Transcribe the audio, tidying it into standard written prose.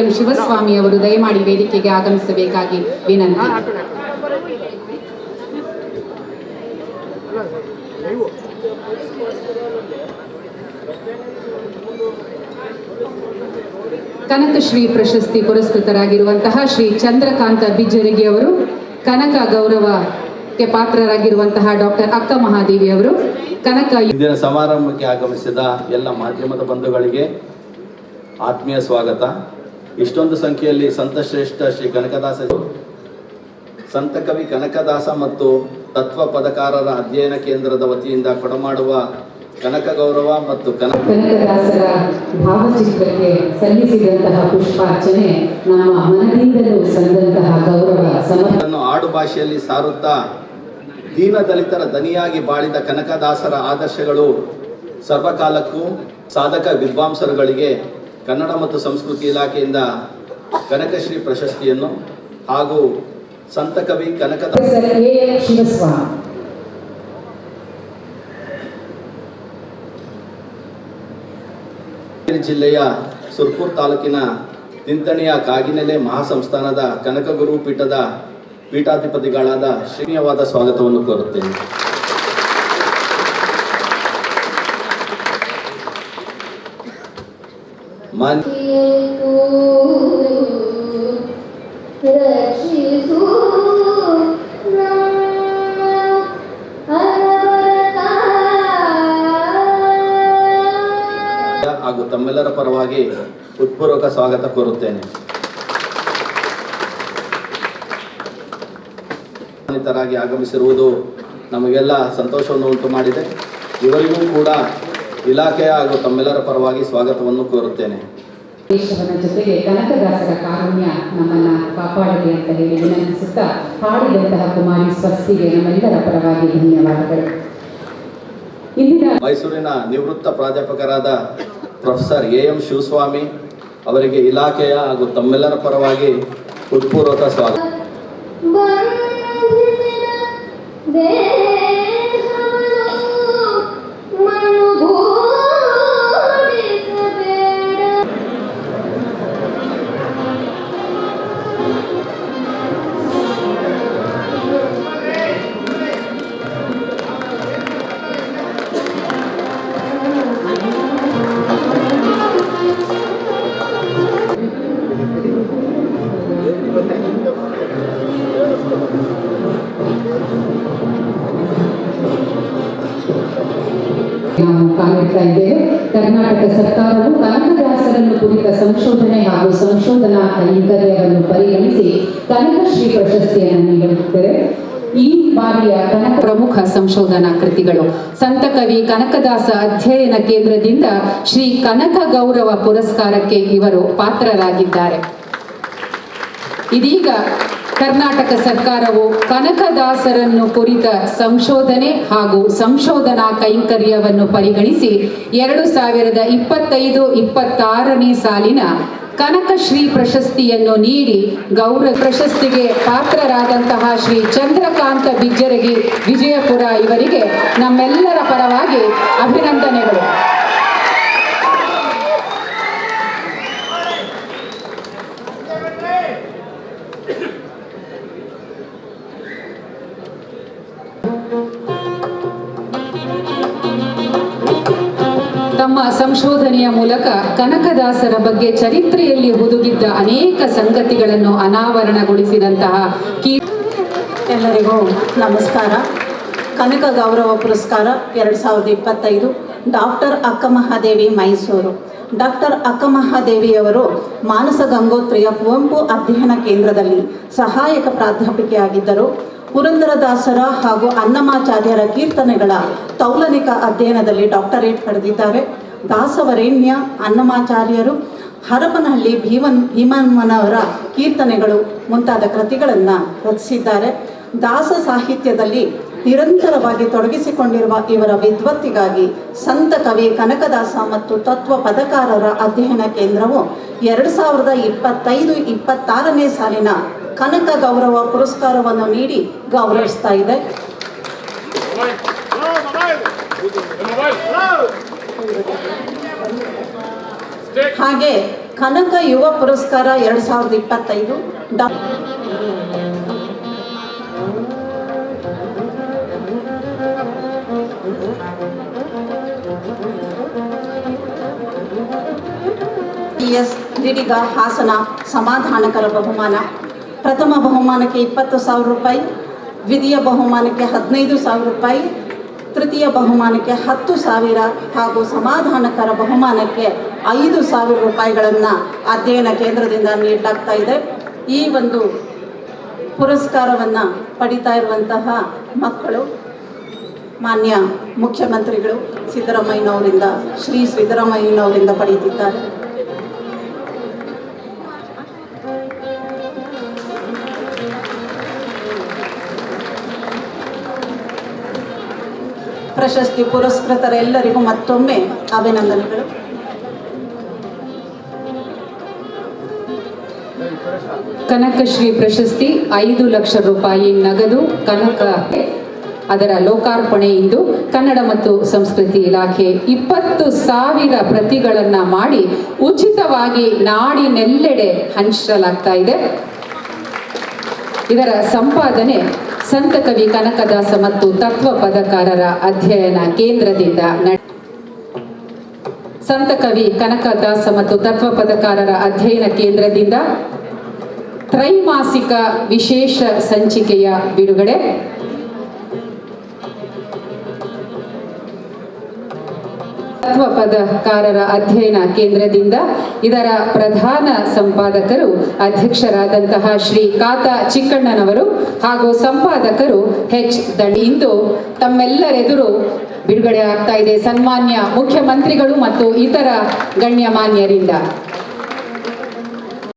M Shivaswamy ಅವರು ದಯಮಾಡಿ ವೇದಿಕೆಗೆ ಆಗಮಿಸಬೇಕಾಗಿ ವಿನಂತಿ. ಕನಕಶ್ರೀ ಪ್ರಶಸ್ತಿ ಪುರಸ್ಕೃತರಾಗಿರುವಂತಹ ಶ್ರೀ ಚಂದ್ರಕಾಂತ ಬಿಜ್ಜರಗಿ ಅವರು, ಕನಕ ಗೌರವಕ್ಕೆ ಪಾತ್ರರಾಗಿರುವಂತಹ ಡಾಕ್ಟರ್ ಅಕ್ಕ ಮಹಾದೇವಿ ಅವರು, ಕನಕ ಇಂದಿನ ಸಮಾರಂಭಕ್ಕೆ ಆಗಮಿಸಿದ ಎಲ್ಲ ಮಾಧ್ಯಮದ ಬಂಧುಗಳಿಗೆ ಆತ್ಮೀಯ ಸ್ವಾಗತ. ಇಷ್ಟೊಂದು ಸಂಖ್ಯೆಯಲ್ಲಿ ಸಂತಶ್ರೇಷ್ಠ ಶ್ರೀ ಕನಕದಾಸ, ಸಂತ ಕವಿ ಕನಕದಾಸ ಮತ್ತು ತತ್ವ ಪದಕಾರರ ಅಧ್ಯಯನ ಕೇಂದ್ರದ ವತಿಯಿಂದ ಕೊಡಮಾಡುವ ಕನಕ ಗೌರವ ಮತ್ತು ಕನಕದಾಸರ ಭಾವಚಿತ್ರಕ್ಕೆ ಸಲ್ಲಿಸಿದಂತಹ ಪುಷ್ಪಾರ್ಚನೆ ನಮ್ಮ ಮನದಿಂದಲೂ ಸಂದಂತಹ ಗೌರವ ಸಮರ್ಪಣೆಯನ್ನು ಆಡು ಭಾಷೆಯಲ್ಲಿ ಸಾರುತ್ತಾ ದೀನ ದಲಿತರ ದನಿಯಾಗಿ ಬಾಳಿದ ಕನಕದಾಸರ ಆದರ್ಶಗಳು ಸರ್ವಕಾಲಕ್ಕೂ ಸಾಧಕ ವಿದ್ವಾಂಸರುಗಳಿಗೆ ಕನ್ನಡ ಮತ್ತು ಸಂಸ್ಕೃತಿ ಇಲಾಖೆಯಿಂದ ಕನಕಶ್ರೀ ಪ್ರಶಸ್ತಿಯನ್ನು ಹಾಗೂ ಸಂತ ಕವಿ ಕನಕದಾಸ ಜಿಲ್ಲೆಯ ಸುರ್ಪುರ್ ತಾಲೂಕಿನ ತಿಂತಣಿಯ ಕಾಗಿನೆಲೆ ಮಹಾಸಂಸ್ಥಾನದ ಕನಕಗುರು ಪೀಠದ ಪೀಠಾಧಿಪತಿಗಳಾದ ಶ್ರೀನಿವಾದ ಸ್ವಾಗತವನ್ನು ಕೋರುತ್ತೇನೆ. ಹಾಗೂ ತಮ್ಮೆಲ್ಲರ ಪರವಾಗಿ ಹೃತ್ಪೂರ್ವಕ ಸ್ವಾಗತ ಕೋರುತ್ತೇನೆ. ಾಗಿ ಆಗಮಿಸಿರುವುದು ನಮಗೆಲ್ಲ ಸಂತೋಷವನ್ನು ಉಂಟು ಮಾಡಿದೆ. ಇವರಿಗೂ ಕೂಡ ಇಲಾಖೆಯ ಹಾಗೂ ತಮ್ಮೆಲ್ಲರ ಪರವಾಗಿ ಸ್ವಾಗತವನ್ನು ಕೋರುತ್ತೇನೆ. ದೇಶವನ ಜೊತೆಗೆ ಕನಕದಾಸರ ಕಾರುಣ್ಯ ನಮ್ಮನ್ನ ಕಾಪಾಡಲಿ ಅಂತ ಹೇಳಿ ವಿನಂತಿಸುತ್ತಾ ಹಾಡಿದಂತಹ ಕುಮಾರಿ ಸ್ವಸ್ತಿಗೆ ನಮ್ಮೆಲ್ಲರ ಪರವಾಗಿ ಧನ್ಯವಾದಗಳು. ಮೈಸೂರಿನ ನಿವೃತ್ತ ಪ್ರಾಧ್ಯಾಪಕರಾದ ಪ್ರೊಫೆಸರ್ ಎಂ ಶಿವಸ್ವಾಮಿ ಅವರಿಗೆ ಇಲಾಖೆಯ ಹಾಗೂ ತಮ್ಮೆಲ್ಲರ ಪರವಾಗಿ ಹೃತ್ಪೂರ್ವಕ ಸ್ವಾಗತ. ನಾವು ಕಾಲಿಡ್ತಾ ಇದ್ದೇವೆ. ಕರ್ನಾಟಕ ಸರ್ಕಾರವು ಕನಕದಾಸರನ್ನು ಕುರಿತ ಸಂಶೋಧನೆ ಹಾಗೂ ಸಂಶೋಧನಾ ಕೈಂಕರ್ಯವನ್ನು ಪರಿಗಣಿಸಿ ಕನಕಶ್ರೀ ಪ್ರಶಸ್ತಿಯನ್ನು ನೀಡುತ್ತದೆ. ಈ ಬಾರಿಯ ಕನಕ ಪ್ರಮುಖ ಸಂಶೋಧನಾ ಕೃತಿಗಳು ಸಂತ ಕವಿ ಕನಕದಾಸ ಅಧ್ಯಯನ ಕೇಂದ್ರದಿಂದ ಶ್ರೀ ಕನಕ ಗೌರವ ಪುರಸ್ಕಾರಕ್ಕೆ ಇವರು ಪಾತ್ರರಾಗಿದ್ದಾರೆ. ಇದೀಗ ಕರ್ನಾಟಕ ಸರ್ಕಾರವು ಕನಕದಾಸರನ್ನು ಕುರಿತ ಸಂಶೋಧನೆ ಹಾಗೂ ಸಂಶೋಧನಾ ಕೈಂಕರ್ಯವನ್ನು ಪರಿಗಣಿಸಿ 2025-26ನೇ ಸಾಲಿನ ಕನಕಶ್ರೀ ಪ್ರಶಸ್ತಿಯನ್ನು ನೀಡಿ ಗೌರವ ಪ್ರಶಸ್ತಿಗೆ ಪಾತ್ರರಾದಂತಹ ಶ್ರೀ ಚಂದ್ರಕಾಂತ ಬಿಜ್ಜರಗಿ ವಿಜಯಪುರ ಇವರಿಗೆ ನಮ್ಮೆಲ್ಲರ ಪರವಾಗಿ ಅಭಿನಂದನೆಗಳು. ತಮ್ಮ ಸಂಶೋಧನೆಯ ಮೂಲಕ ಕನಕದಾಸರ ಬಗ್ಗೆ ಚರಿತ್ರೆಯಲ್ಲಿ ಹುದುಗಿದ್ದ ಅನೇಕ ಸಂಗತಿಗಳನ್ನು ಅನಾವರಣಗೊಳಿಸಿದಂತಹ ಎಲ್ಲರಿಗೂ ನಮಸ್ಕಾರ. ಕನಕ ಗೌರವ ಪುರಸ್ಕಾರ 2025 ಡಾಕ್ಟರ್ ಅಕ್ಕ ಮಹಾದೇವಿ ಮೈಸೂರು. ಡಾಕ್ಟರ್ ಅಕ್ಕ ಮಹಾದೇವಿಯವರು ಮಾನಸ ಗಂಗೋತ್ರಿಯ ಕುವೆಂಪು ಅಧ್ಯಯನ ಕೇಂದ್ರದಲ್ಲಿ ಸಹಾಯಕ ಪ್ರಾಧ್ಯಾಪಕಿಯಾಗಿದ್ದರು. ಪುರಂದರದಾಸರ ಹಾಗೂ ಅನ್ನಮಾಚಾರ್ಯರ ಕೀರ್ತನೆಗಳ ತೌಲನಿಕ ಅಧ್ಯಯನದಲ್ಲಿ ಡಾಕ್ಟರೇಟ್ ಪಡೆದಿದ್ದಾರೆ. ದಾಸವರೇಣ್ಯ, ಅನ್ನಮಾಚಾರ್ಯರು, ಹರಪನಹಳ್ಳಿ ಭೀಮಮ್ಮನವರ ಕೀರ್ತನೆಗಳು ಮುಂತಾದ ಕೃತಿಗಳನ್ನು ರಚಿಸಿದ್ದಾರೆ. ದಾಸ ಸಾಹಿತ್ಯದಲ್ಲಿ ನಿರಂತರವಾಗಿ ತೊಡಗಿಸಿಕೊಂಡಿರುವ ಇವರ ವಿದ್ವತ್ತಿಗಾಗಿ ಸಂತ ಕವಿ ಕನಕದಾಸ ಮತ್ತು ತತ್ವ ಪದಕಾರರ ಅಧ್ಯಯನ ಕೇಂದ್ರವು 2025-26ನೇ ಸಾಲಿನ ಕನಕ ಗೌರವ ಪುರಸ್ಕಾರವನ್ನು ನೀಡಿ ಗೌರವಿಸ್ತಾ ಇದೆ. ಹಾಗೆ ಕನಕ ಯುವ ಪುರಸ್ಕಾರ 2025 ಎಸ್ ದಿಡಿಗ ಹಾಸನ ಸಮಾಧಾನಕರ ಬಹುಮಾನ. ಪ್ರಥಮ ಬಹುಮಾನಕ್ಕೆ 20,000 ರೂಪಾಯಿ, ದ್ವಿತೀಯ ಬಹುಮಾನಕ್ಕೆ 15,000 ರೂಪಾಯಿ, ತೃತೀಯ ಬಹುಮಾನಕ್ಕೆ 10,000 ಹಾಗೂ ಸಮಾಧಾನಕರ ಬಹುಮಾನಕ್ಕೆ 5,000 ರೂಪಾಯಿಗಳನ್ನು ಅಧ್ಯಯನ ಕೇಂದ್ರದಿಂದ ನೀಡಲಾಗ್ತಾ ಇದೆ. ಈ ಒಂದು ಪುರಸ್ಕಾರವನ್ನು ಪಡಿತಾ ಇರುವಂತಹ ಮಕ್ಕಳು ಮಾನ್ಯ ಮುಖ್ಯಮಂತ್ರಿಗಳು ಸಿದ್ದರಾಮಯ್ಯನವರಿಂದ ಶ್ರೀ ಸಿದ್ದರಾಮಯ್ಯನವರಿಂದ ಪಡೆಯುತ್ತಿದ್ದಾರೆ. ಪ್ರಶಸ್ತಿ ಪುರಸ್ಕೃತರೆಲ್ಲರಿಗೂ ಮತ್ತೊಮ್ಮೆ ಅಭಿನಂದನೆಗಳು. ಕನಕಶ್ರೀ ಪ್ರಶಸ್ತಿ 5 ಲಕ್ಷ ರೂಪಾಯಿ ನಗದು ಕನಕ ಅದರ ಲೋಕಾರ್ಪಣೆ ಇಂದು ಕನ್ನಡ ಮತ್ತು ಸಂಸ್ಕೃತಿ ಇಲಾಖೆ 20,000 ಪ್ರತಿಗಳನ್ನು ಮಾಡಿ ಉಚಿತವಾಗಿ ನಾಡಿನೆಲ್ಲೆಡೆ ಹಂಚಲಾಗ್ತಾ ಇದೆ. ಇದರ ಸಂಪಾದನೆ ಸಂತ ಕವಿ ಕನಕದಾಸ ಮತ್ತು ತತ್ವ ಪದಕಾರರ ಅಧ್ಯಯನ ಕೇಂದ್ರದಿಂದ ಸಂತ ಕವಿ ಕನಕದಾಸ ಮತ್ತು ತತ್ವ ಪದಕಾರರ ಅಧ್ಯಯನ ಕೇಂದ್ರದಿಂದ ತ್ರೈಮಾಸಿಕ ವಿಶೇಷ ಸಂಚಿಕೆಯ ಬಿಡುಗಡೆ. ತತ್ವ ಪದಕಾರರ ಅಧ್ಯಯನ ಕೇಂದ್ರದಿಂದ ಇದರ ಪ್ರಧಾನ ಸಂಪಾದಕರು ಅಧ್ಯಕ್ಷರಾದಂತಹ ಶ್ರೀ ಕಾತ ಚಿಕ್ಕಣ್ಣನವರು ಹಾಗೂ ಸಂಪಾದಕರು ಎಚ್ ದಂಡಿ ಇಂದು ತಮ್ಮೆಲ್ಲರೆದುರು ಬಿಡುಗಡೆ ಆಗ್ತಾ ಇದೆ. ಸನ್ಮಾನ್ಯ ಮುಖ್ಯಮಂತ್ರಿಗಳು ಮತ್ತು ಇತರ ಗಣ್ಯಮಾನ್ಯರಿಂದ